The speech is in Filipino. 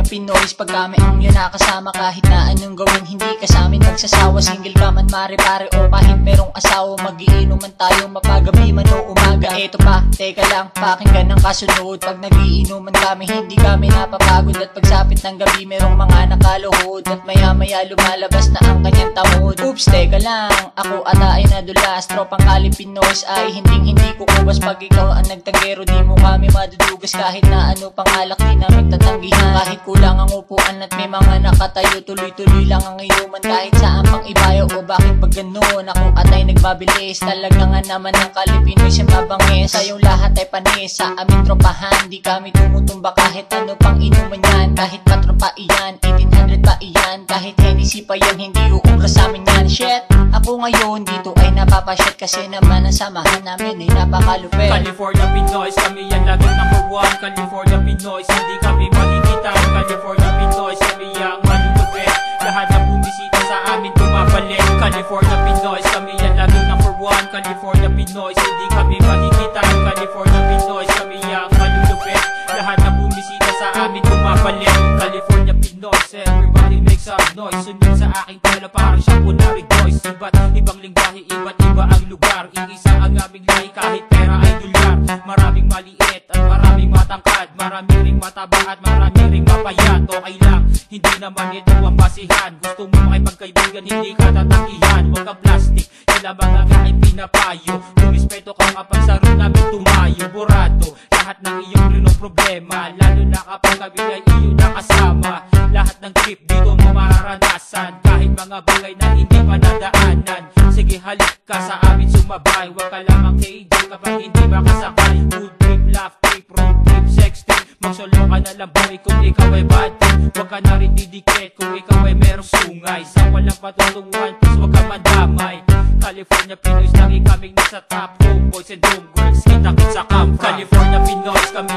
Pinoys. Pag kami ang yun nakasama, kahit na anong gawin hindi ka sa amin nagsasawa. Single ka man mare pare o kahit merong asawa, magiinom man tayo mapagabi man o umaga. Eto pa, teka lang, pakinggan ang kasunod. Pag nagiinuman kami hindi kami napapagod, at pagsapit ng gabi merong mga nakaluhod, at maya maya lumalabas na ang kanyang tamod. Oops, teka lang, ako ata ay nadulas. Tropang Kali Pinoys ay hindi kukubas. Pag ikaw ang nagtanggero di mo kami madudugas. Kahit na ano pangalak di namin tatanggihan. Kahit kulang ang upuan at may mga nakatayo, tuloy-tuloy lang ang inuman kahit saan pang ibayo. O bakit ba ganun? Ako atay nagbabilis. Talaga nga naman ang Kali Pinoy siya mabangis. Sayong lahat ay panis sa aming tropahan. Di kami tumutumba kahit ano pang inuman yan. Kahit patropa iyan, 1800 pa iyan. Kahit Hennessy pa yan, hindi uubra sa amin yan. Shit, ako ngayon dito ay napapashit kasi naman ang samahan namin ay napakalupit. California Pinoys, kami yan laging #1. California Pinoys, hindi kami makikita. California Pinoys, kami yang malulupit. Lahat ng bumisita sa amin tumabalik. California Pinoys, kami yan laging #1. California Pinoys, hindi kami makikita. California Pinoys, kami yang malulupit. Lahat ng bumisita sa amin tumabalik. California Pinoys, everybody make some noise. Sunod sa aking tela parang siya po na rejoice. Iba't ibang lingwahe, iba't iba ang lugar. Iisa ang aming lahi kahit pera ay dolyar. Maraming maliit at maraming matangkad. Maraming ring mataba at maraming ring mapayat. Okay lang, hindi naman ito ang basihan. Gusto mo makipagkaibigan, hindi ka tatakihan. Huwag ka plastic, sila mga ay pinapayo. Rumispeto ka kapag sa room namin tumayo. Burado, lahat ng iyong rinong problema. Lalo na kapag kami ay iyong nakasama. Lahat ng trip dito mo mararanasan. Kahit mga bagay na hindi pa nadaanan. Sige halik ka sa amin sumabay. Huwag ka lamang kaigan kapag hindi makasakay. Good trip, laugh trip, road trip, sex trip. Magsolo ka na lang boy kung ikaw ay bad trip. Huwag ka na rin didikit kung ikaw ay merong sungay. Sa walang patutunguhan, please huwag ka madamay. California Pinoys, lagi kaming nasa top. Homeboys and homegirls, kita-kit sa camp. California Pinoys, kami